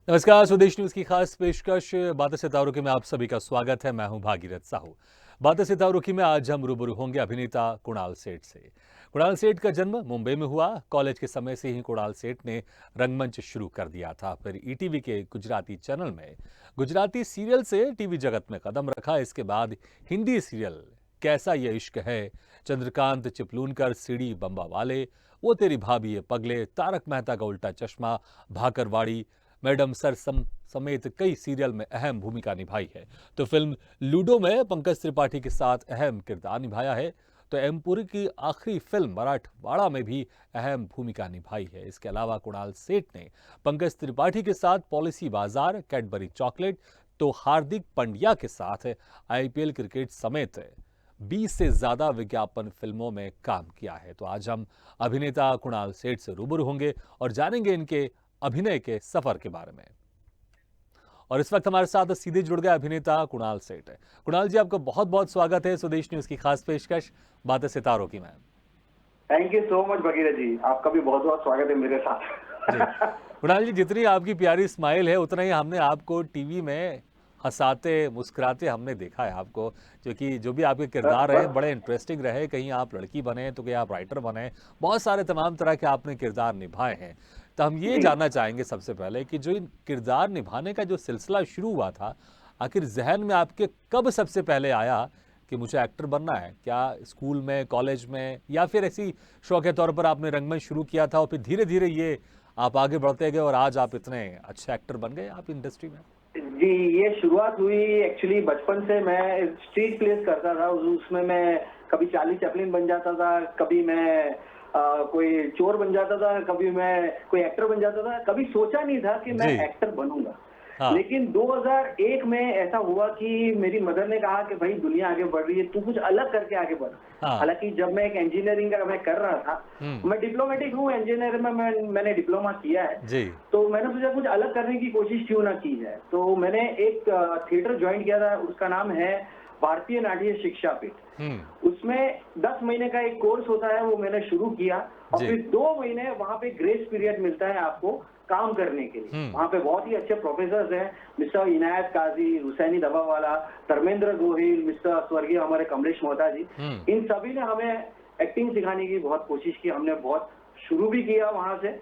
नमस्कार, स्वदेश न्यूज की खास पेशकश बातें सितारों की में आप सभी का स्वागत है। मैं हूं भागीरथ साहू। बातें सितारों की में आज हम रूबरू होंगे अभिनेता कुणाल सेठ से। कुणाल सेठ का जन्म मुंबई में हुआ। कॉलेज के समय से ही कुणाल सेठ ने रंगमंच शुरू कर दिया था। फिर ईटीवी के गुजराती चैनल में गुजराती सीरियल से टीवी जगत में कदम रखा। इसके बाद हिंदी सीरियल कैसा ये इश्क है, चंद्रकांत चिपलूनकर, सीडी बम्बा वाले, वो तेरी भाभी ये पगले, तारक मेहता का उल्टा चश्मा, भाकरवाड़ी, मैडम सर समेत कई सीरियल में अहम भूमिका निभाई है। तो फिल्म लूडो में पंकज त्रिपाठी के साथ अहम किरदार निभाया है। तो एमपुरी की आखिरी फिल्म मराठवाड़ा में भी अहम भूमिका निभाई है। इसके अलावा कुणाल सेठ ने पंकज त्रिपाठी के साथ पॉलिसी बाजार, कैडबरी चॉकलेट, तो हार्दिक पंड्या के साथ आईपीएल क्रिकेट समेत 20 से ज्यादा विज्ञापन फिल्मों में काम किया है। तो आज हम अभिनेता कुणाल सेठ से रूबरू होंगे और जानेंगे इनके अभिनय के सफर के बारे में। और इस वक्त हमारे साथ सीधे जुड़ गए अभिनेता कुणाल सेठ। कुणाल जी, आपका बहुत बहुत स्वागत है स्वदेश न्यूज की खास पेशकश बातें सितारों की में। Thank you so much Bhagirath ji, आपका भी बहुत बहुत स्वागत है मेरे साथ। जी कुणाल जी, जितनी आपकी प्यारी स्माइल है उतना ही हमने आपको टीवी में हंसाते मुस्कुराते हमने देखा है आपको, क्योंकि जो भी आपके किरदार रहे बड़े इंटरेस्टिंग रहे। कहीं आप लड़की बने तो कहीं आप राइटर बने, बहुत सारे तमाम तरह के आपने किरदार निभाए हैं। तो हम ये जानना चाहेंगे सबसे पहले कि जो इन किरदार निभाने का जो सिलसिला शुरू हुआ था, आखिर जहन में आपके कब सबसे पहले आया कि मुझे एक्टर बनना है? क्या स्कूल में, कॉलेज में, या फिर ऐसी शौक के तौर पर आपने रंगमंच शुरू किया था और फिर धीरे धीरे ये आप आगे बढ़ते गए और आज आप इतने अच्छे एक्टर बन गए आप इंडस्ट्री में? जी, ये शुरुआत हुई एक्चुअली बचपन से। मैं स्ट्रीट प्लेस करता था, उसमें मैं कभी चार्ली चैपलिन बन जाता था, कभी मैं कोई चोर बन जाता था, कभी मैं कोई एक्टर बन जाता था। कभी सोचा नहीं था कि मैं एक्टर बनूंगा। हाँ। लेकिन 2001 में ऐसा हुआ कि मेरी मदर ने कहा कि भाई दुनिया आगे बढ़ रही है, तू कुछ अलग करके आगे बढ़। हाँ। हालांकि जब मैं एक इंजीनियरिंग का मैं कर रहा था, मैं डिप्लोमेटिक हूँ, इंजीनियर में मैंने डिप्लोमा किया है जी। तो मैंने सोचा कुछ अलग करने की कोशिश क्यों ना की है। तो मैंने एक थिएटर ज्वाइन किया था, उसका नाम है भारतीय नाट्य शिक्षा पीठ। उसमें 10 महीने का एक कोर्स होता है, वो मैंने शुरू किया और फिर 2 महीने वहां पे ग्रेस पीरियड मिलता है आपको काम करने के लिए। वहां पे बहुत ही अच्छे प्रोफेसर हैं, मिस्टर इनायत काजी, हुसैनी दबावाला, धर्मेंद्र गोहिल, मिस्टर स्वर्गीय हमारे कमलेश मोहता जी। इन सभी ने हमें एक्टिंग सिखाने की बहुत कोशिश की। हमने बहुत शुरू भी किया वहां से।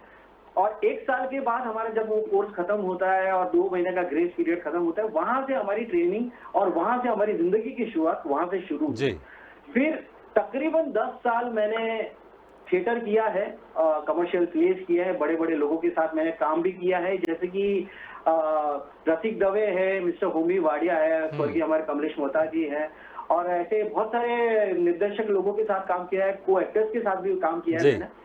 और 1 साल के बाद हमारा जब वो कोर्स खत्म होता है और 2 महीने का ग्रेस पीरियड खत्म होता है, वहां से हमारी ट्रेनिंग और वहां से हमारी जिंदगी की शुरुआत वहां से शुरू हुई। फिर तकरीबन 10 साल मैंने थिएटर किया है, कमर्शियल प्लेस किया है, बड़े बड़े लोगों के साथ मैंने काम भी किया है, जैसे कि रसिक दवे है, मिस्टर होमी वाडिया है, स्वर्गीय हमारे कमलेश मोहता जी हैं, और ऐसे बहुत सारे निर्देशक लोगों के साथ काम किया है, को एक्टर्स के साथ भी काम किया है मैंने।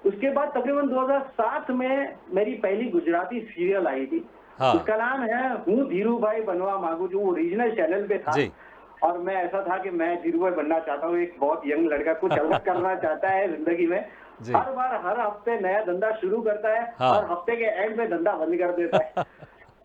उसके बाद तकरीबन 2007 में मेरी पहली गुजराती सीरियल आई थी। उसका नाम है हूँ धीरू भाई बनवा मांगू, जो ओरिजिनल चैनल पे था। और मैं ऐसा था कि मैं धीरू भाई बनना चाहता हूँ, एक बहुत यंग लड़का कुछ अलग करना चाहता है जिंदगी में। हर बार हर हफ्ते नया धंधा शुरू करता है और हफ्ते के एंड में धंधा बंद कर देता है।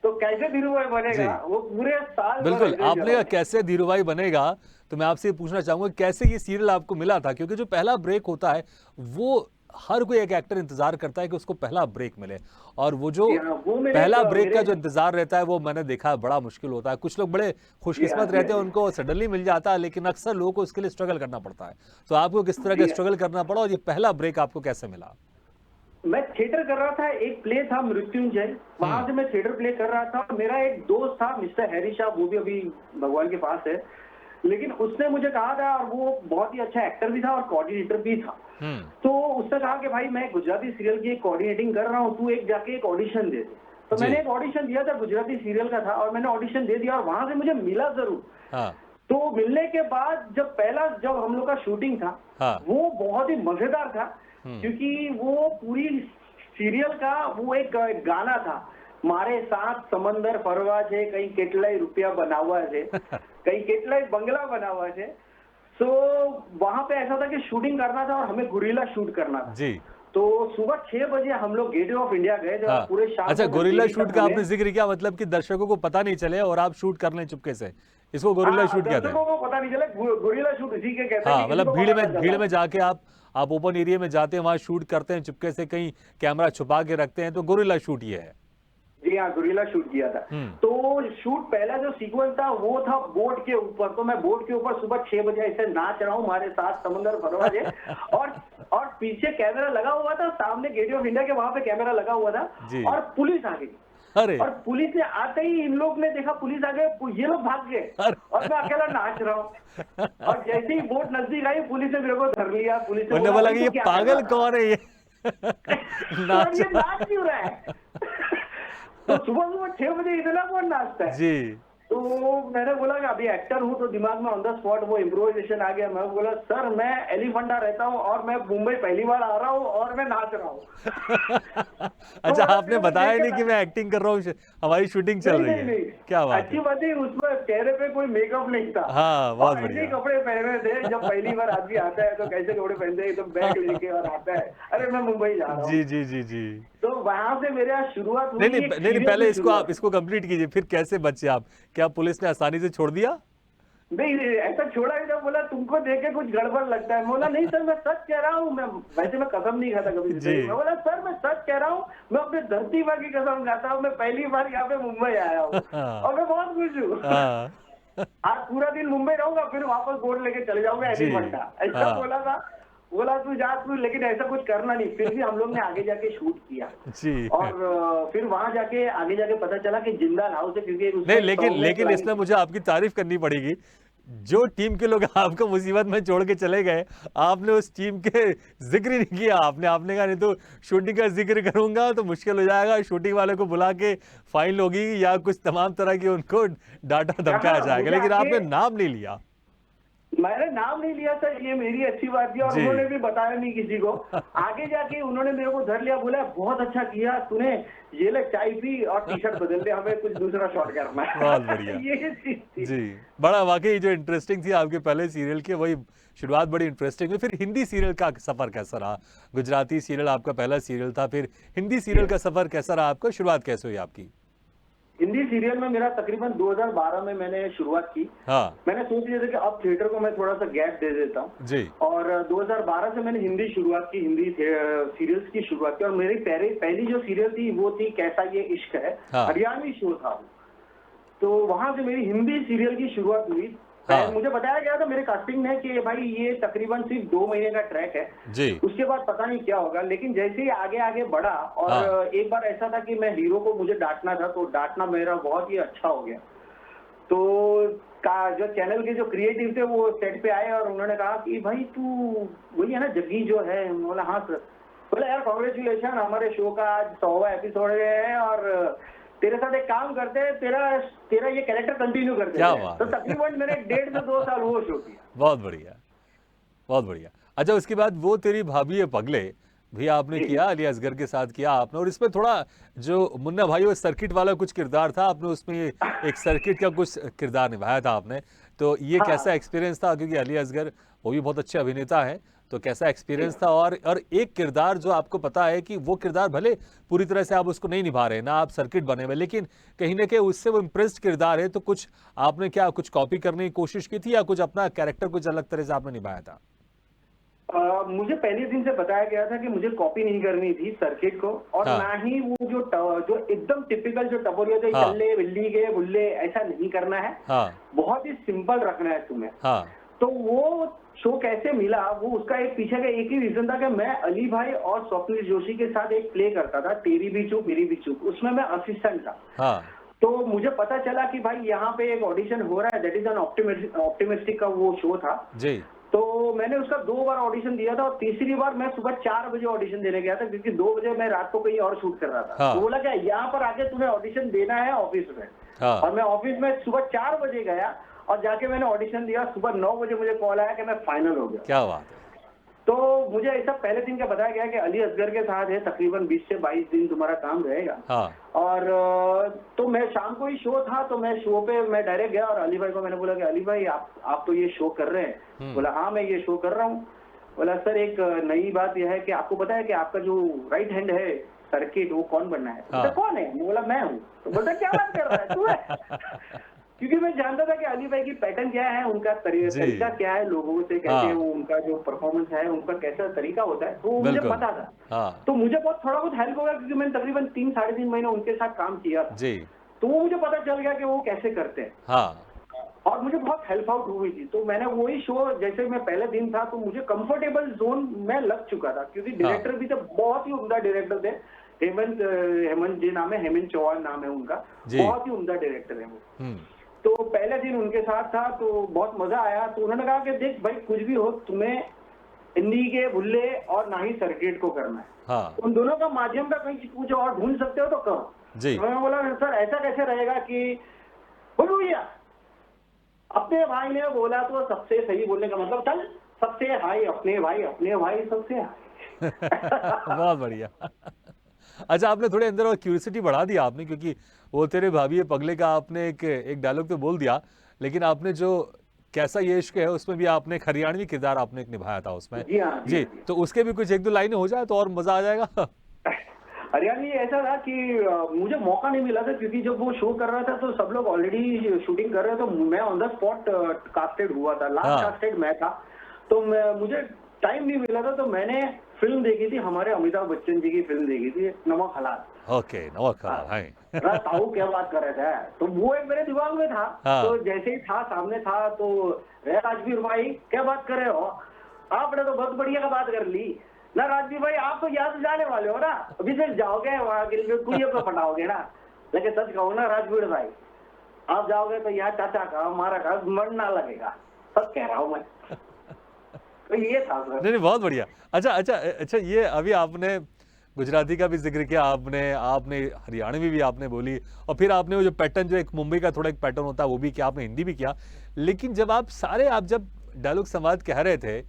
तो कैसे धीरू भाई बनेगा, वो पूरे साल। बिल्कुल, आपने कहा कैसे धीरू भाई बनेगा, तो मैं आपसे पूछना चाहूंगा कैसे ये सीरियल आपको मिला था? क्योंकि जो पहला ब्रेक होता है वो हर कोई एक एक्टर इंतजार करता है कि उसको पहला ब्रेक मिले, और वो जो पहला ब्रेक का जो इंतजार रहता है वो मैंने देखा है बड़ा मुश्किल होता है। कुछ लोग बड़े खुशकिस्मत रहते हैं, उनको सडनली मिल जाता है, लेकिन अक्सर लोगों को इसके लिए स्ट्रगल करना पड़ता है। तो आपको किस तरह का स्ट्रगल करना पड़ा और ये पहला ब्रेक आपको कैसे मिला? मैं थिएटर कर रहा था, एक प्ले था मृत्युंजय, वहां से मैं थिएटर प्ले कर रहा था। मेरा एक दोस्त था मिस्टर हैरी शाह, वो भी अभी भगवान के पास है, लेकिन उसने मुझे कहा था, और वो बहुत ही अच्छा एक्टर भी था और कोऑर्डिनेटर भी था। तो उसने कहा कि भाई मैं गुजराती सीरियल की एक कोऑर्डिनेटिंग कर रहा हूँ, तू एक जाके एक ऑडिशन दे दे। तो मैंने एक ऑडिशन दिया था, गुजराती सीरियल का था, और मैंने ऑडिशन दे दिया और वहां से मुझे मिला जरूर। तो मिलने के बाद जब हम लोग का शूटिंग था, वो बहुत ही मजेदार था, क्योंकि वो पूरी सीरियल का वो एक गाना था, मारे साथ समंदर फरवा छे, कई કેટલાય रुपया बनावा छे, कई કેટલાય बंगला बनावा छे। सो वहां पे ऐसा था कि शूटिंग करना था और हमें गोरिल्ला शूट करना था। जी। तो सुबह 6 बजे हम लोग गेटवे ऑफ इंडिया गए थे और पूरे शाम। अच्छा, गोरिल्ला शूट का आपने जिक्र किया, मतलब कि दर्शकों को पता नहीं चले और आप शूट कर लें चुपके से, इसको गोरिल्ला शूट कहते हैं। दर्शकों को पता नहीं चले, गोरिल्ला शूट इसी के कहते हैं। मतलब भीड़ में जाके आप ओपन एरिया में जाते हैं, वहां शूट करते हैं चुपके से, कहीं कैमरा छुपा के रखते हैं, तो गोरिल्ला शूट ये है। जी हाँ, गोरिल्ला शूट किया था। तो शूट पहला जो सीक्वेंस था वो था बोट के ऊपर। तो मैं बोट के ऊपर सुबह 6 बजे ऐसे नाच रहा हूँ, हमारे साथ समुंदर भरवा है और पीछे कैमरा लगा हुआ था, सामने गेट ऑफ इंडिया के वहां पे कैमरा लगा हुआ था जी। और पुलिस आ गई। अरे और पुलिस ने आते ही इन लोग ने देखा पुलिस आ गए, ये लोग भाग गए और मैं अकेला नाच रहा हूँ। और जैसे ही बोट नजदीक आई पुलिस ने मेरे को धर लिया। पुलिस ने उन्होंने बोला भाई कि तू ये क्या कर पागल रहा था?" कौन है ये और नाच ये नाच क्यों रहा है? तो सुबह सुबह 6 बजे इतना कौन नाचता है? जी। तो मैंने बोला कि अभी एक्टर हूँ तो दिमाग में ऑन द स्पॉट वो इम्प्रोवाइजेशन आ गया। मैं बोला सर मैं एलिफेंटा रहता हूँ और मैं मुंबई पहली बार आ रहा हूँ और मैं नाच रहा हूँ। अच्छा, तो आपने मेरे को बताया देख के नहीं कि मैं एक्टिंग कर रहा हूँ, हमारी शूटिंग चल नहीं रही नहीं है। नहीं, क्या बात अच्छी है। बात है उसमें चेहरे पे कोई मेकअप नहीं था हाँ, बहुत और ऐसे ही बढ़िया। कपड़े पहने थे। जब पहली बार आदमी आता है तो कैसे कपड़े पहनते हैं, एकदम बैग लेके और आता है, अरे मैं मुंबई जा रहा जी हूँ। जी जी जी। तो वहां से मेरा शुरुआत नहीं हुई नहीं एक नहीं नहीं, सीरियल पहले से इसको आप शुरुआत। इसको कंप्लीट कीजिए, फिर कैसे बचे आप? क्या पुलिस ने आसानी से छोड़ दिया? नहीं नहीं, ऐसा छोड़ा ही था। बोला तुमको देख के कुछ गड़बड़ लगता है। बोला नहीं सर मैं सच कह रहा हूँ। मैं वैसे मैं कसम नहीं खाता कभी जी। जिंदगी में। बोला सर मैं सच कह रहा हूँ, मैं अपने धरती माँ की कसम खाता हूँ, मैं पहली बार यहाँ पे मुंबई आया हूँ और मैं बहुत खुश हूँ। हाँ। आज पूरा दिन मुंबई रहूंगा फिर वापस बोर्ड लेके चले जाऊंगा जी। एलिफेंटा, ऐसा हाँ। बोला था। बोला तू जा तू, लेकिन ऐसा कुछ करना नहीं। फिर भी हम लोग ने आगे जाके शूट किया जी। और फिर वहां जाके आगे जाके पता चला कि जिंदा लाओ से, क्योंकि उसमें नहीं, एक लेकिन सॉन्ग में एक लेकिन लाइन इसमें मुझे आपकी तारीफ करनी पड़ेगी। जो टीम के लोग आपको मुसीबत में छोड़ के चले गए, आपने उस टीम के जिक्र ही नहीं किया। आपने कहा नहीं तो शूटिंग का जिक्र करूंगा तो मुश्किल हो जाएगा, शूटिंग वाले को बुला के फाइन होगी या कुछ तमाम तरह की उनको डांटा धमकाया जाएगा, मुझे लेकिन आगे आपने नाम नहीं लिया। मैंने नाम नहीं लिया सर, ये मेरी अच्छी बात थी और जी। उन्होंने भी बताया नहीं किसी को। आगे जाके उन्होंने मेरे को धर लिया, बोला बहुत अच्छा किया तूने, ये ले चाय पी और टी शर्ट बदल दे, हमें कुछ दूसरा शॉट करना बहुत है। बढ़िया। ये चीज थी। जी। बड़ा वाकई जो इंटरेस्टिंग थी आपके पहले सीरियल की, वही शुरुआत बड़ी इंटरेस्टिंग हुई। फिर हिंदी सीरियल का सफर कैसा रहा? गुजराती सीरियल आपका पहला सीरियल था, फिर हिंदी सीरियल का सफर कैसा रहा आपका? शुरुआत कैसे हुई आपकी? हिंदी सीरियल में मेरा तकरीबन 2012 में मैंने शुरुआत की। हाँ। मैंने सोच लिया था कि अब थिएटर को मैं थोड़ा सा गैप दे देता हूँ जी। और 2012 से मैंने हिंदी शुरुआत की, हिंदी सीरियल्स की शुरुआत की। और मेरी पहली जो सीरियल थी वो थी कैसा ये इश्क है, हाँ। हरियाणवी शो था वो। तो वहां से मेरी हिंदी सीरियल की शुरुआत हुई। हाँ। मुझे बताया गया था मेरे कास्टिंग में कि भाई ये तकरीबन सिर्फ 2 महीने का ट्रैक है, जी। उसके बाद पता नहीं क्या होगा। लेकिन जैसे ही आगे आगे बढ़ा और हाँ। एक बार ऐसा था कि मैं हीरो को मुझे डांटना था, तो डांटना मेरा बहुत ही अच्छा हो गया। तो जो चैनल के जो क्रिएटिव थे वो सेट पे आए और उन्होंने कहा कि भाई तू वही है ना जग्गी जो है? बोला हाँ सर। बोला यार कॉन्ग्रेचुलेशन, हमारे शो का आज 100वां एपिसोड है और तेरे साथ एक काम करते हैं, तेरा ये कैरेक्टर कंटिन्यू करते क्या हैं। बात तो है। तकरीबन मैंने 1.5 से 2 साल वो शो किया। बहुत बढ़िया, बहुत बढ़िया। अच्छा, उसके बाद वो तेरी भाभी है पगले भी आपने जी। किया, अली असगर के साथ किया आपने, और इसमें थोड़ा जो मुन्ना भाई वो सर्किट वाला कुछ किरदार था, आपने उसमें एक सर्किट का कुछ किरदार निभाया था आपने। तो ये कैसा हाँ एक्सपीरियंस था? क्योंकि अली असगर वो भी बहुत अच्छे अभिनेता हैं, तो कैसा जी। एक्सपीरियंस था? और एक किरदार जो आपको पता है कि वो किरदार भले पूरी तरह से आप उसको नहीं निभा रहे ना, आप सर्किट बने हुए, लेकिन कहीं ना कहीं उससे वो इम्प्रेस्ड किरदार है, तो कुछ आपने क्या कुछ कॉपी करने की कोशिश की थी या कुछ अपना कैरेक्टर कुछ अलग तरह से आपने निभाया था? मुझे पहले दिन से बताया गया था कि मुझे कॉपी नहीं करनी थी सर्किट को, और हाँ। ना ही वो जो एकदम टिपिकल जो टपोरिया थे, हाँ। चल्ले बिल्ली के बुल्ले, ऐसा नहीं करना है। हाँ। बहुत ही सिंपल रखना है तुम्हें। हाँ। तो वो शो कैसे मिला, वो उसका एक पीछे का एक ही रीजन था कि मैं अली भाई और स्वप्निल जोशी के साथ एक प्ले करता था, तेरी भी चूक मेरी भी चूक, उसमें मैं असिस्टेंट था। हाँ। तो मुझे पता चला कि भाई यहाँ पे एक ऑडिशन हो रहा है, दैट इज एन ऑप्टिमिस्टिक का वो शो था। जी। तो मैंने उसका 2 बार ऑडिशन दिया था और तीसरी बार मैं सुबह 4 बजे ऑडिशन देने गया था, क्योंकि 2 बजे मैं रात को कहीं और शूट कर रहा था। हाँ। तो बोला क्या यहाँ पर आके तुम्हें ऑडिशन देना है ऑफिस में। हाँ। और मैं ऑफिस में सुबह 4 बजे गया और जाके मैंने ऑडिशन दिया। सुबह 9 बजे मुझे कॉल आया कि मैं फाइनल हो गया। क्या बात है। तो मुझे ऐसा पहले दिन का बताया गया कि अली असगर के साथ है, तकरीबन 20 से 22 दिन तुम्हारा काम रहेगा। हाँ। और तो मैं शाम को ही शो था, तो मैं शो पे मैं डायरेक्ट गया और अली भाई को मैंने बोला कि अली भाई आप तो ये शो कर रहे हैं? बोला हाँ मैं ये शो कर रहा हूँ। बोला सर एक नई बात यह है कि आपको पता है कि आपका जो राइट हैंड है सर्किट, वो कौन बनना है? हाँ। बोला कौन है? बोला मैं हूँ। तो बोलता क्या बात कर रहा है तू? है क्योंकि मैं जानता था कि अली भाई की पैटर्न क्या है, उनका जी। तरीका क्या है, लोगों से कैसे हाँ, वो उनका जो परफॉर्मेंस है, उनका कैसा तरीका होता है, तो वो मुझे बिल्कुल। पता था। हाँ, तो मुझे बहुत थोड़ा बहुत हेल्प होगा क्योंकि मैंने तकरीबन 3 साढ़े 3 महीने उनके साथ काम किया था। जी। तो वो मुझे पता चल गया कि वो कैसे करते हैं हाँ, और मुझे बहुत हेल्प आउट हुई थी। तो मैंने वही शो जैसे मैं पहले दिन था तो मुझे कंफर्टेबल ज़ोन में लग चुका था क्योंकि हाँ। डायरेक्टर भी थे, बहुत ही उम्दा डायरेक्टर थे। हेमंत जी नाम है, हेमंत चौहान नाम है उनका। जी। बहुत ही उम्दा डायरेक्टर है वो। हुँ। तो पहले दिन उनके साथ था तो बहुत मजा आया। तो उन्होंने कहा कि देख भाई कुछ भी हो, तुम्हें हिंदी के बुल्ले और ना ही सर्किट को करना है। हाँ, उन दोनों का माध्यम का कहीं कुछ और ढूंढ सकते हो तो करो। जी। तो मैंने बोला सर ऐसा कैसे रहेगा कि बोलो भैया अपने भाई ने बोला तो सबसे सही बोलने का मतलब चल सबसे हाई अपने भाई सबसे हाई। बहुत बढ़िया। अच्छा, आपने थोड़े अंदर और क्यूरियोसिटी बढ़ा दिया आपने, क्योंकि वो तेरे भाभी है पगले का आपने एक एक डायलॉग तो बोल दिया, लेकिन आपने जो कैसा ये इश्क है उसमें भी आपने एक हरियाणवी किरदार आपने एक निभाया था उसमें। जी हाँ, जी जी, हाँ, जी। तो उसके भी कुछ 1-2 लाइनें हो जाए तो और मज़ा आ जाएगा। हरियाणा ये ऐसा था कि मुझे मौका नहीं मिला था क्योंकि जब वो शो कर रहा था तो सब लोग ऑलरेडी शूटिंग कर रहे थे तो मैं ऑन द स्पॉट कास्टेड हुआ था, लास्ट हाँ, कास्टेड मैं था। तो मुझे टाइम नहीं मिला था तो मैंने फिल्म देखी थी, हमारे अमिताभ बच्चन जी की फिल्म देखी थी नमक हलाल। ओके, नमक हाँ, हलाल, हैं। अरे ताऊ क्या बात कर रहे थे, तो वो एक मेरे दिमाग में था। तो हाँ, जैसे ही था सामने था तो रे राजवीर भाई क्या बात कर रहे हो, आपने तो बहुत बढ़िया का बात कर ली ना राजवीर भाई, आप तो यहाँ से जाने वाले हो ना, अभी से जाओगे वहां के लिए कुड़ियों को पटाओगे ना। लेकिन सच कहूँ ना राजवीर भाई, आप जाओगे तो यहाँ चाचा का हमारा का मन ना लगेगा, सच कह रहा हूँ मैं। तो ये था सर। नहीं, नहीं, बहुत बढ़िया। अच्छा, ये अभी आपने गुजराती का भी ज़िक्र किया आपने, आपने हरियाणवी भी आपने बोली और फिर आपने वो जो पैटर्न जो एक मुंबई का थोड़ा एक पैटर्न होता है वो भी किया, आपने हिंदी भी किया। लेकिन जब आप जब डायलॉग संवाद कह रहे थे,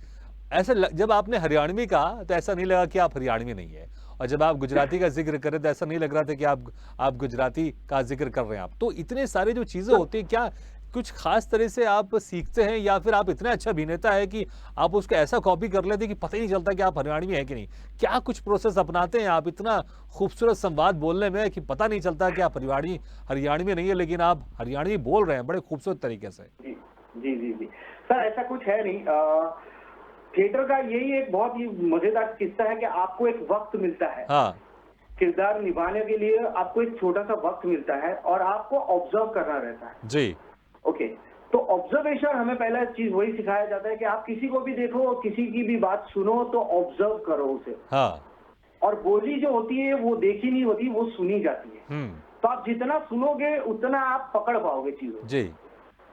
जब आपने हरियाणवी कहा तो ऐसा नहीं लगा कि आप हरियाणवी नहीं है, और जब आप गुजराती का ज़िक्र कर रहे थे ऐसा नहीं लग रहा था कि आप गुजराती का ज़िक्र कर रहे हैं आप। तो इतने सारे जो चीज़ें होती हैं, क्या कुछ खास तरह से आप सीखते हैं या फिर आप इतने अच्छा अभिनेता है कि आप उसको ऐसा कॉपी कर लेते हैं कि पता ही नहीं चलता कि आप हरियाणवी हैं कि नहीं? क्या कुछ प्रोसेस अपनाते हैं आप इतना खूबसूरत संवाद बोलने में कि पता नहीं चलता कि आप हरियाणवी नहीं है, लेकिन आप हरियाणवी बोल रहे हैं बड़े खूबसूरत तरीके से? जी, जी, जी, जी। सर ऐसा कुछ है नहीं। थिएटर का यही एक बहुत ही मजेदार किस्सा है कि आपको एक वक्त मिलता है हाँ, किरदार निभाने के लिए, आपको एक छोटा सा वक्त मिलता है और आपको ऑब्जर्व करना रहता है। जी, ओके, तो ऑब्जर्वेशन हमें पहला चीज वही सिखाया जाता है कि आप किसी को भी देखो, किसी की भी बात सुनो तो ऑब्जर्व करो उसे। हाँ, और बोली जो होती है वो देखी नहीं होती, वो सुनी जाती है। हुँ, तो आप जितना सुनोगे उतना आप पकड़ पाओगे चीजों को। जी,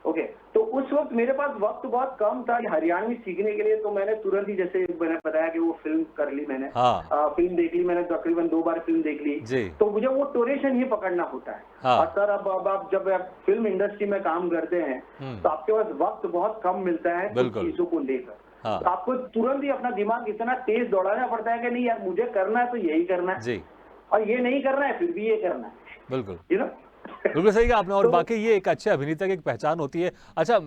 ओके, तो उस वक्त मेरे पास वक्त बहुत कम था हरियाणवी सीखने के लिए, तो मैंने तुरंत ही जैसे मैंने बताया कि वो फिल्म कर ली मैंने। हाँ, फिल्म देख ली मैंने, तकरीबन 2 बार फिल्म देख ली। जी, तो मुझे वो टोरेशन ही पकड़ना होता है। हाँ, और सर अब आप जब आप फिल्म इंडस्ट्री में काम करते हैं हुँ, तो आपके पास वक्त बहुत कम मिलता है कुछ बिल्कुल, चीजों को लेकर। हाँ, तो आपको तुरंत ही अपना दिमाग इतना तेज दौड़ाना पड़ता है कि नहीं यार मुझे करना है तो यही करना है, जी, और ये नहीं करना है फिर भी ये करना है, बिल्कुल। You know. बिल्कुल सही कहा आपने, और तो वाकई ये एक अच्छे अभिनेता की एक पहचान होती है। अच्छा,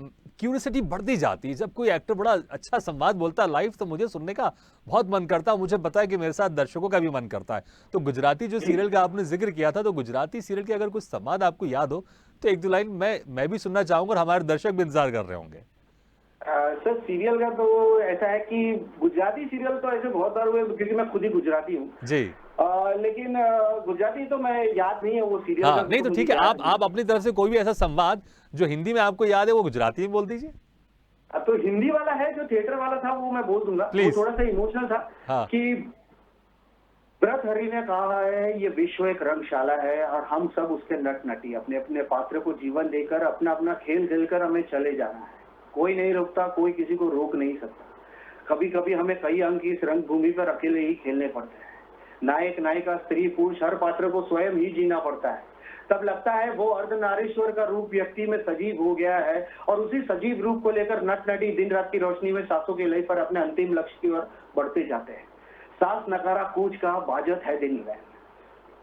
क्यूरियोसिटी बढ़ती जाती है जब कोई एक्टर बड़ा अच्छा संवाद बोलता है लाइव, तो मुझे सुनने का बहुत मन करता है, मुझे पता है कि मेरे साथ दर्शकों का भी मन करता है। तो गुजराती जो जी। सीरियल का आपने जिक्र किया था, तो गुजराती सीरियल के अगर कुछ संवाद आपको याद हो तो 1-2 लाइन मैं भी सुनना चाहूंगा और हमारे दर्शक भी इंतजार कर रहे होंगे। सर सीरियल का तो ऐसा है कि गुजराती सीरियल तो ऐसे बहुत बार हुए क्योंकि मैं खुद ही गुजराती हूँ। जी, लेकिन गुजराती तो मैं याद नहीं है वो सीरियल का हाँ, नहीं तो तो मुझे ठीक है, याद नहीं आप अपनी तरफ से कोई भी ऐसा संवाद जो हिंदी में आपको याद है वो गुजराती में बोल दीजिए। तो हिंदी वाला है जो थिएटर वाला था वो मैं बोल दूंगा। वो प्लीज। थोड़ा सा इमोशनल था हाँ, कि भरतहरि ने कहा है ये विश्व एक रंगशाला है और हम सब उसके नट नटी अपने अपने पात्र को जीवन देकर अपना अपना खेल खेलकर हमें चले जाना है। कोई नहीं रोकता, कोई किसी को रोक नहीं सकता। कभी कभी हमें कई अंक इस रंगभूमि पर अकेले ही खेलने पड़ते हैं। नायक नायिका स्त्री पुरुष हर पात्र को स्वयं ही जीना पड़ता है। तब लगता है वो अर्धनारीश्वर का रूप व्यक्ति में सजीव हो गया है और उसी सजीव रूप को लेकर नट नटी दिन रात की रोशनी में सांसों के लय पर अपने अंतिम लक्ष्य की ओर बढ़ते जाते हैं। सांस नकारा कूच का बाजत है दिन में।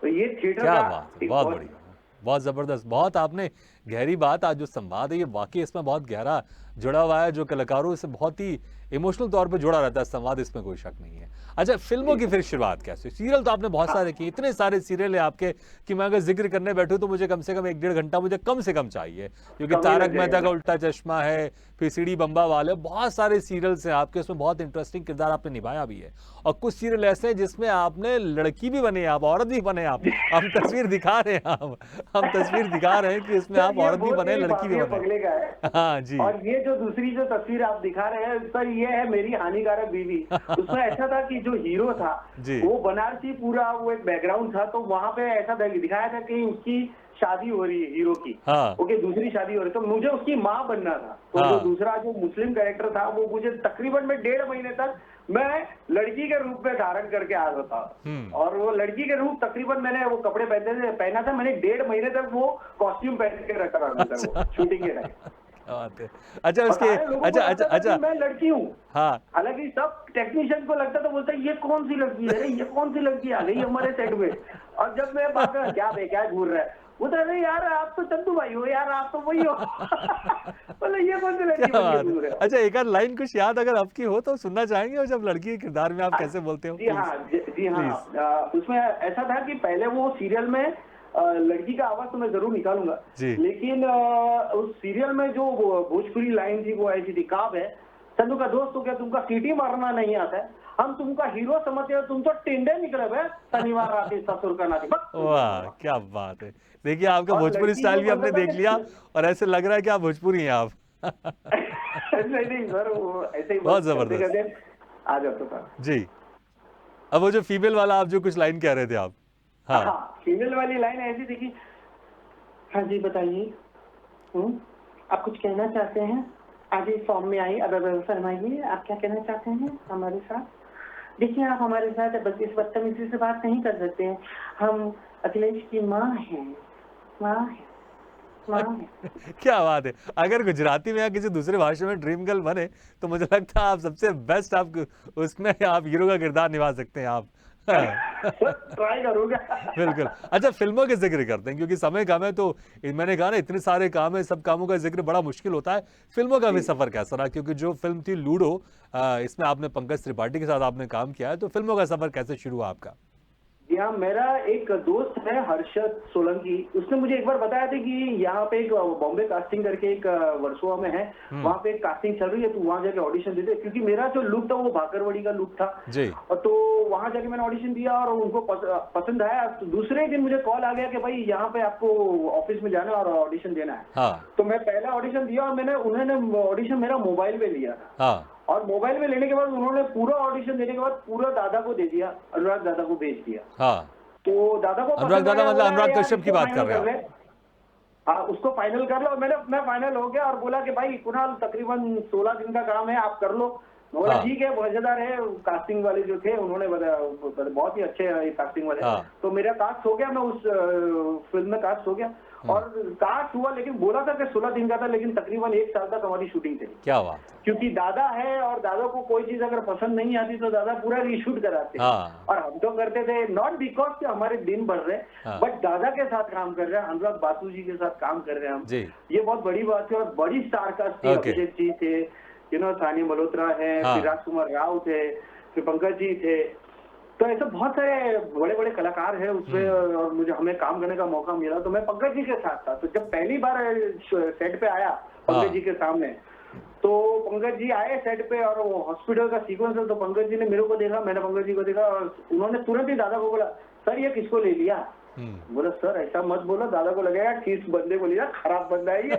तो ये थिएटर क्या का बात है, एक बहुत बहुत बढ़िया, बहुत ज़बरदस्त, बहुत आपने गहरी बात, आज जो संवाद है ये वाकई इसमें बहुत गहरा जुड़ा हुआ है, जो कलाकारों से बहुत ही इमोशनल तौर पे जुड़ा रहता है संवाद, इसमें कोई शक नहीं है। अच्छा, फिल्मों की फिर शुरुआत कैसे? सीरियल तो आपने बहुत सारे किए, इतने सारे सीरियल है आपके कि मैं अगर जिक्र करने बैठूं तो मुझे कम से कम 1-1.5 घंटा मुझे कम से कम चाहिए, क्योंकि कम ही तारक लग मेहता का जाएगा। उल्टा चश्मा है, फिर सीढ़ी बम्बा वाले, बहुत सारे सीरियल्स हैं आपके, उसमें बहुत इंटरेस्टिंग किरदार आपने निभाया भी है। और कुछ सीरियल ऐसे हैं जिसमें आपने लड़की भी बने, आप औरत भी बने, आप हम तस्वीर दिखा रहे हैं, हम तस्वीर दिखा रहे हैं कि इसमें सर आप ये औरत भी बहुत बने, मेरी लड़की भी बातें बने। पगले का है। हाँ जी। और ये जो दूसरी जो तस्वीर आप दिखा रहे हैं सर, ये है मेरी हानिकारक बीवी। उसमें ऐसा था कि जो हीरो था जी। वो बनारसी पूरा वो एक बैकग्राउंड था, तो वहां पे ऐसा दिखाया था कि उसकी शादी हो रही है हीरो की। हाँ। ओके, दूसरी शादी हो रही, तो मुझे उसकी माँ बनना था। तो हाँ। जो दूसरा जो मुस्लिम कैरेक्टर था वो मुझे तकरीबन मैं 1.5 महीने तक मैं लड़की के रूप में धारण करके आ रहा था। और वो लड़की के रूप तकरीबन मैंने वो कपड़े पहना था, मैंने 1.5 महीने तक वो कॉस्ट्यूम पहन के रखा था अंदर, वो शूटिंग के टाइम। क्या बात है। अच्छा और उसके, सारे लोगों को अच्छा लगता अच्छा था कि अच्छा, मैं लड़की हूँ। हाँ हालांकि सब टेक्नीशियन को लगता था, बोलता ये कौन सी लड़की है, अरे ये कौन सी लड़की आ गई हमारे सेट में। और जब मैं बात कर क्या बे क्या घूर रहा है, वो तो अरे यार आप तो चंदू भाई हो यार, आप तो वही हो। बोले ये कौन सी लड़की क्या बन के बात घूर है। रहे हो। अच्छा, एक आध लाइन कुछ याद अगर आपकी हो तो सुनना चाहेंगे, और जब लड़की के किरदार में आप कैसे बोलते हो? जी हाँ, जी हाँ। प्लीज। उसमें ऐसा था कि पहले वो सीरियल में लड़की का आवाज तो मैं जरूर निकालूंगा, जी। लेकिन उस सीरियल में जो भोजपुरी लाइन थी वो ऐसी थी, काब है चंदू का दोस्त तो क्या तुमका सीटी मारना नहीं आता है, हम तुमका हीरो समझते हो, तुम तो टेंडे निकले है शनिवार आते ससुर का नाती। वाह क्या बात है। देखिए आपका और भोजपुरी लड़की स्टाइल जो भी आपने बोलता था देख लिया, कि और ऐसे लग रहा है कि आप भोजपुरी हैं आप। नहीं नहीं सर, वो ऐसे ही बहुत बस करते जबरदस्त। करते आ जाता था। जी। अब वो जो फीमेल वाला आप जो कुछ लाइन कह रहे थे आप। हाँ। हाँ, फीमेल वाली लाइन ऐसी थी कि हाँ जी बताइए, आप कुछ कहना चाहते हैं? आज इस फॉर्म में आई, अब फरमाइए आप क्या कहना चाहते हैं हमारे साथ? देखिए आप हमारे साथ बस इस बदतमीजी से बात नहीं कर सकते हैं, हम अखिलेश की माँ हैं, माँ है, माँ है। क्या बात है। अगर गुजराती में या किसी दूसरे भाषा में ड्रीम गर्ल बने तो मुझे लगता है आप सबसे बेस्ट, आप उसमें आप हीरो का किरदार निभा सकते हैं आप। हाँ। सर ट्राई करूँगा। बिल्कुल। अच्छा, फिल्मों के जिक्र करते हैं क्योंकि समय कम है, तो मैंने कहा ना इतने सारे काम है, सब कामों का जिक्र बड़ा मुश्किल होता है। फिल्मों का भी सफर कैसा रहा, क्योंकि जो फिल्म थी लूडो, इसमें आपने पंकज त्रिपाठी के साथ आपने काम किया है, तो फिल्मों का सफर कैसे शुरू हुआ आपका? जी हाँ, मेरा एक दोस्त है हर्षद सोलंकी, उसने मुझे एक बार बताया था कि यहाँ पे एक बॉम्बे कास्टिंग करके एक वर्सोवा में है, वहाँ पे एक कास्टिंग चल रही है, तो वहाँ जाके ऑडिशन देते, क्योंकि मेरा जो लुक था वो भाकरवड़ी का लुक था जी। और तो वहाँ जाके मैंने ऑडिशन दिया और उनको पसंद आया। तो दूसरे दिन मुझे कॉल आ गया कि भाई यहाँ पे आपको ऑफिस में जाना है और ऑडिशन देना है। हाँ। तो मैं पहला ऑडिशन दिया और उन्होंने ऑडिशन मेरा मोबाइल पे लिया था। हाँ। और मोबाइल में लेने के बाद उन्होंने पूरा ऑडिशन देने के बाद पूरा दादा को दे दिया, अनुराग दादा को भेज दिया। हाँ। तो दादा को अनुराग दादा मतलब अनुराग कश्यप की बात कर रहे हैं आप? हाँ, उसको फाइनल कर लो। मैं फाइनल हो गया और बोला कि भाई कुणाल तकरीबन 16 दिन का काम है, आप कर लो। बोला हाँ। ठीक है, मजेदार है। कास्टिंग वाले जो थे उन्होंने बताया बहुत ही अच्छे हैं कास्टिंग वाले। हाँ। तो मेरा कास्ट हो गया, मैं उस फिल्म में कास्ट हो गया और कास्ट हुआ, लेकिन बोला था कि 16 दिन का था, लेकिन तकरीबन 1 साल तक हमारी शूटिंग थी। क्या बात है। क्योंकि दादा है और दादा को कोई चीज अगर पसंद नहीं आती तो दादा पूरा रीशूट कराते हैं। हाँ। और हम तो करते थे नॉट बिकॉज कि हमारे दिन बढ़ रहे हाँ। बट दादा के साथ काम कर रहे हैं, अनुराग बासु जी के साथ काम कर रहे हैं हम जी। ये बहुत बड़ी बात है। और बड़ी स्टार कास्ट थी, Okay. अभिषेक जी थे, सानिया मल्होत्रा है, हाँ। फिर राजकुमार राव थे, फिर पंकज जी थे। तो ऐसे बहुत सारे बड़े बड़े कलाकार हैं उसमें और मुझे हमें काम करने का मौका मिला। तो मैं पंकज जी के साथ था, तो जब पहली बार सेट पे आया पंकज जी के सामने, तो पंकज जी आए सेट पे और वो हॉस्पिटल का सीक्वेंस है, तो पंकज जी ने मेरे को देखा, मैंने पंकज जी को देखा और उन्होंने तुरंत ही दादा को बोला, सर ये किसको ले लिया? बोला सर ऐसा मत बोलो, दादा को लगेगा किस बंदे को लिया, खराब बंदा है ये।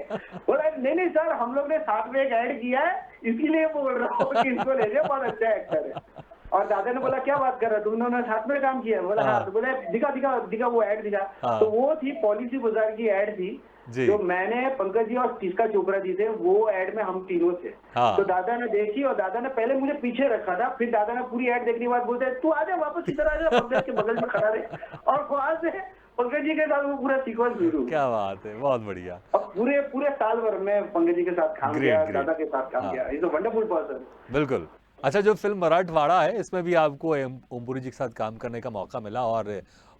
बोला नहीं नहीं सर, हम लोग ने साथ में एक ऐड किया है इसीलिए बोल रहा हूँ कि इसको ले लिया, बहुत अच्छा एक्टर है। और दादा ने बोला क्या बात कर रहा है, तुम दोनों ने साथ में काम किया? बोला हाँ। तो बोले दिखा दिखा दिखा वो ऐड दिखा। तो वो थी पॉलिसी बाजार की ऐड थी, जो मैंने, पंकज जी और टिस्का चोपड़ा जी थे, वो ऐड में हम तीनों थे। तो दादा ने देखी और दादा ने पहले मुझे पीछे रखा था, फिर दादा ने पूरी ऐड देखने के बाद बोलते तू आ जा वापस इधर आ जा, पंकज के बगल में खड़ा रहे। और वहां से पंकज जी के साथ वो पूरा सीक्वेंस शुरू। क्या बात है, बहुत बढ़िया। अब पूरे साल भर में पंकज जी के साथ काम किया, दादा के साथ काम किया। Is a wonderful person. बिल्कुल। अच्छा, जो फिल्म मराठवाड़ा है इसमें भी आपको ओमपुरी जी के साथ काम करने का मौका मिला, और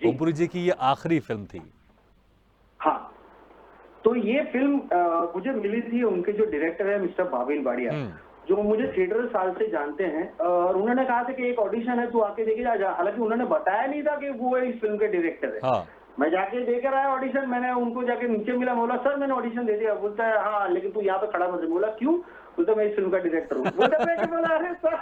ओमपुरी जी की ये आखिरी फिल्म थी। हाँ, तो ये फिल्म मुझे मिली थी, उनके जो डायरेक्टर है मिस्टर भाविन बाड़िया, जो मुझे थिएटर साल से जानते हैं, और उन्होंने कहा था कि एक ऑडिशन है, तू आके देखे जा। हालांकि उन्होंने बताया नहीं था कि वो इस फिल्म के डायरेक्टर है। हाँ। मैं जाके देकर आया ऑडिशन, मैंने उनको जाके नीचे मिला, बोला सर मैंने ऑडिशन दे दिया। बोलता है हाँ लेकिन तू यहाँ पे खड़ा मत। बोला क्यों? बोलता मैं इस फिल्म का डायरेक्टर हूँ। बोला अरे सर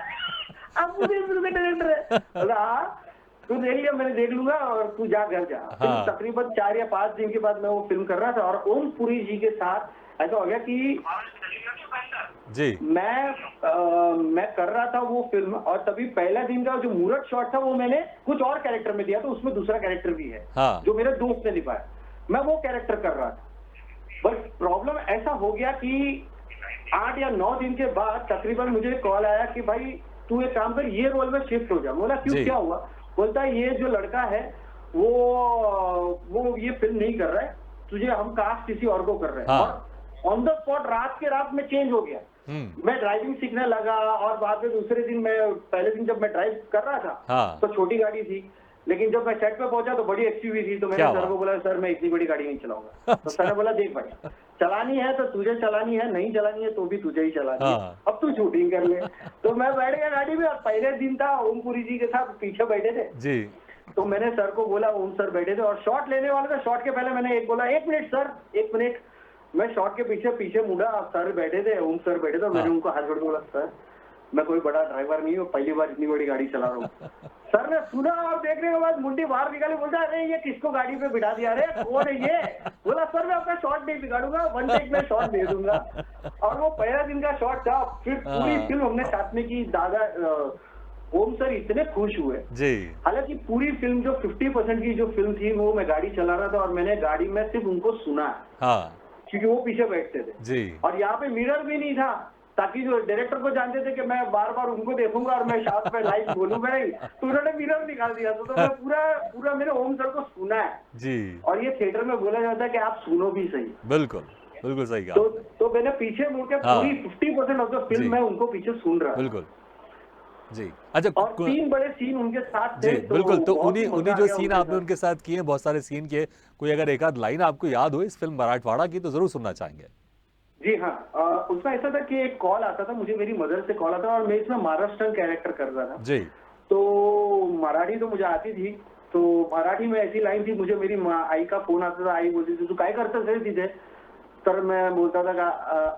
आप मुझे इस फिल्म का डायरेक्टर है? बोला हाँ तू देख लिया, मैंने देख लूंगा और तू जा घर जा। हाँ। तकरीबन 4 या 5 दिन के बाद मैं वो फिल्म कर रहा था, और ओम पुरी जी के साथ ऐसा हो गया कि जी मैं कर रहा था वो फिल्म, और तभी पहला दिन का जो मुहूर्त शॉट था वो मैंने कुछ और कैरेक्टर में दिया, तो उसमें दूसरा कैरेक्टर भी है हाँ। जो मेरे दोस्त ने निभाया, मैं वो कैरेक्टर कर रहा था। बस प्रॉब्लम ऐसा हो गया कि 8 या 9 दिन के बाद तकरीबन मुझे कॉल आया कि भाई तू एक काम कर, ये रोल में शिफ्ट हो जा। बोला क्यों, क्या हुआ? बोलता है ये जो लड़का है वो ये फिल्म नहीं कर रहा है, तुझे हम कास्ट किसी और को कर रहे हैं। हाँ। और ऑन द स्पॉट रात के रात में चेंज हो गया। मैं ड्राइविंग सीखने लगा, और बाद में दूसरे दिन पहले दिन जब मैं ड्राइव कर रहा था हाँ। तो छोटी गाड़ी थी, लेकिन जब मैं सेट पे पहुंचा तो बड़ी एक्सयूवी थी। तो मैंने सर को बोला सर मैं इतनी बड़ी गाड़ी नहीं चलाऊंगा। तो सर ने बोला देख भाई चलानी है तो तुझे चलानी है, नहीं चलानी है तो भी तुझे ही चलानी है, अब तू शूटिंग कर ले। तो मैं बैठ गया गाड़ी में, और पहले दिन था ओम पुरी जी के साथ पीछे बैठे थे जी। तो मैंने सर को बोला, ओम सर बैठे थे और शॉट लेने वाले थे। शॉट के पहले मैंने बोला 1 मिनट सर, 1 मिनट। मैं शॉट के पीछे मुड़ा, सर बैठे थे, ओम सर बैठे थे। मैंने उनको हाथ जोड़ के बोला सर मैं कोई बड़ा ड्राइवर नहीं हूँ, पहली बार इतनी बड़ी गाड़ी चला रहा हूँ। सर ने सुना और देखने के बाद मुंडी बाहर निकाली, बोलता अरे ये किसको गाड़ी पे बिठा दिया, अरे कौन है ये? बोला सर मैं आपका शॉट नहीं बिगाड़ूंगा, 1 टेक में शॉट दे दूंगा। और वो पहला दिन का शॉट था। फिर पूरी फिल्म हमने साथ में की। दादा ओम सर इतने खुश हुए जी। हालांकि पूरी फिल्म जो 50% की जो फिल्म थी वो मैं गाड़ी चला रहा था, और मैंने गाड़ी में सिर्फ उनको सुना, हाँ। क्योंकि वो पीछे बैठते थे जी। और यहाँ पे मिरर भी नहीं था, ताकि जो डायरेक्टर को जानते थे कि मैं बार बार उनको देखूंगा और मैं साथ में लाइव बोलूंगा नहीं, तो उन्होंने मिरर निकाल दिया। तो मैं पूरा मेरे ओम सर को सुना है जी। और ये थिएटर में बोला जाता है कि आप सुनो भी सही। बिल्कुल बिल्कुल सही कहा। तो मैंने पीछे मुड़ के पूरी 50% ऑफ द फिल्म मैं उनको पीछे सुन रहा। बिल्कुल जी। अच्छा, और 3 बड़े सीन उनके साथ थे। बिल्कुल। तो उन्हीं जो सीन आपने उनके साथ किए, बहुत सारे सीन किए, कोई अगर एक आध लाइन आपको याद हो इस फिल्म मराठवाड़ा की तो जरूर सुनना चाहेंगे। जी हाँ, उसमें ऐसा था कि एक कॉल आता था मुझे, मेरी मदर से कॉल आता था, और मैं इसमें महाराष्ट्र कैरेक्टर कर रहा था जी। तो मराठी तो मुझे आती थी, तो मराठी में ऐसी लाइन थी, मुझे मेरी आई का फोन आता था, आई बोलती थी तू काय करतोस रे तिथे? तर मैं बोलता था का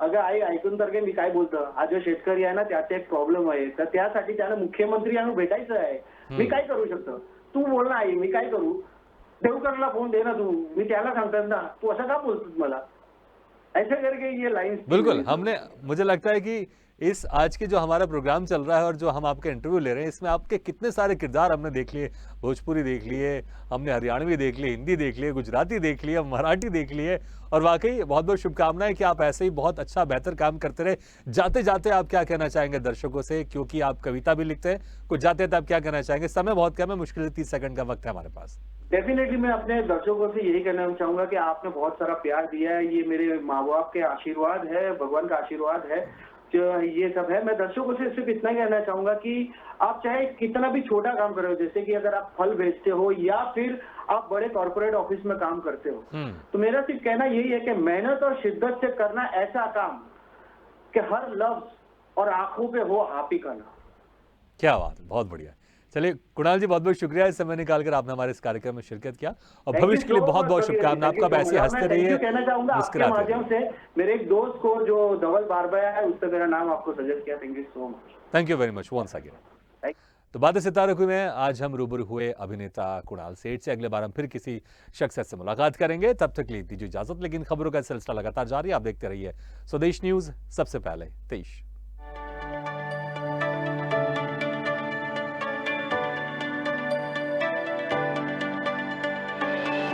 अगं आई ऐकून तर मी काय बोलतो, हा जो शेतकरी आहे ना त्याचा एक प्रॉब्लेम आहे, तर त्यासाठी त्याला मुख्यमंत्री आणून भेटायचं आहे, मी काय करू शकतो? तू बोल ना आई, मी काय करू? देवकरला फोन दे ना तू, मी त्याला सांगतात ना, तू असं का बोलतोस मला? ऐसे करके ये लाइन। बिल्कुल। मुझे लगता है कि इस आज के जो हमारा प्रोग्राम चल रहा है और जो हम आपके इंटरव्यू ले रहे हैं, इसमें आपके कितने सारे किरदार हमने देख लिए। भोजपुरी देख लिए हमने, हरियाणवी देख लिए, हिंदी देख लिए, गुजराती देख लिए, मराठी देख लिए। और वाकई बहुत बहुत शुभकामनाएं कि आप ऐसे ही बहुत अच्छा बेहतर काम करते रहे। जाते जाते आप क्या कहना चाहेंगे दर्शकों से, क्योंकि आप कविता भी लिखते हैं, कुछ जाते जाते आप क्या कहना चाहेंगे? समय बहुत कम है, मुश्किल से 30 सेकंड का वक्त है हमारे पास। डेफिनेटली मैं अपने दर्शकों से यही कहना चाहूंगा कि आपने बहुत सारा प्यार दिया है, ये मेरे माँ बाप के आशीर्वाद है, भगवान का आशीर्वाद है, जो ये सब है। मैं दर्शकों से सिर्फ इतना कहना चाहूंगा कि आप चाहे कितना भी छोटा काम कर रहे हो, जैसे कि अगर आप फल बेचते हो या फिर आप बड़े कॉर्पोरेट ऑफिस में काम करते हो, तो मेरा सिर्फ कहना यही है कि मेहनत और शिद्दत से करना ऐसा काम कि हर लफ्ज और आंखों पे हो आप ही का नाम। क्या बात है, बहुत बढ़िया। चलिए कुणाल जी, बहुत बहुत शुक्रिया इस समय निकालकर आपने हमारे इस कार्यक्रम में शिरकत किया, और भविष्य के लिए बहुत बहुत शुभकामनाएं आपको। आप ऐसे हंसते रहिए, कहना चाहूंगा आपके माध्यम से मेरे एक दोस्त को जो धवल बारबया है, उससे मेरा नाम आपको सजेस्ट किया। Thank you so much. Thank you very much once again. तो बातें सितारों में आज हम रूबरू हुए अभिनेता कुणाल सेठ से। अगले बार हम फिर किसी शख्सियत से मुलाकात करेंगे, तब तक लिए दीजिए इजाजत। लेकिन खबरों का सिलसिला लगातार जारी, आप देखते रहिए स्वदेश न्यूज, सबसे पहले देश।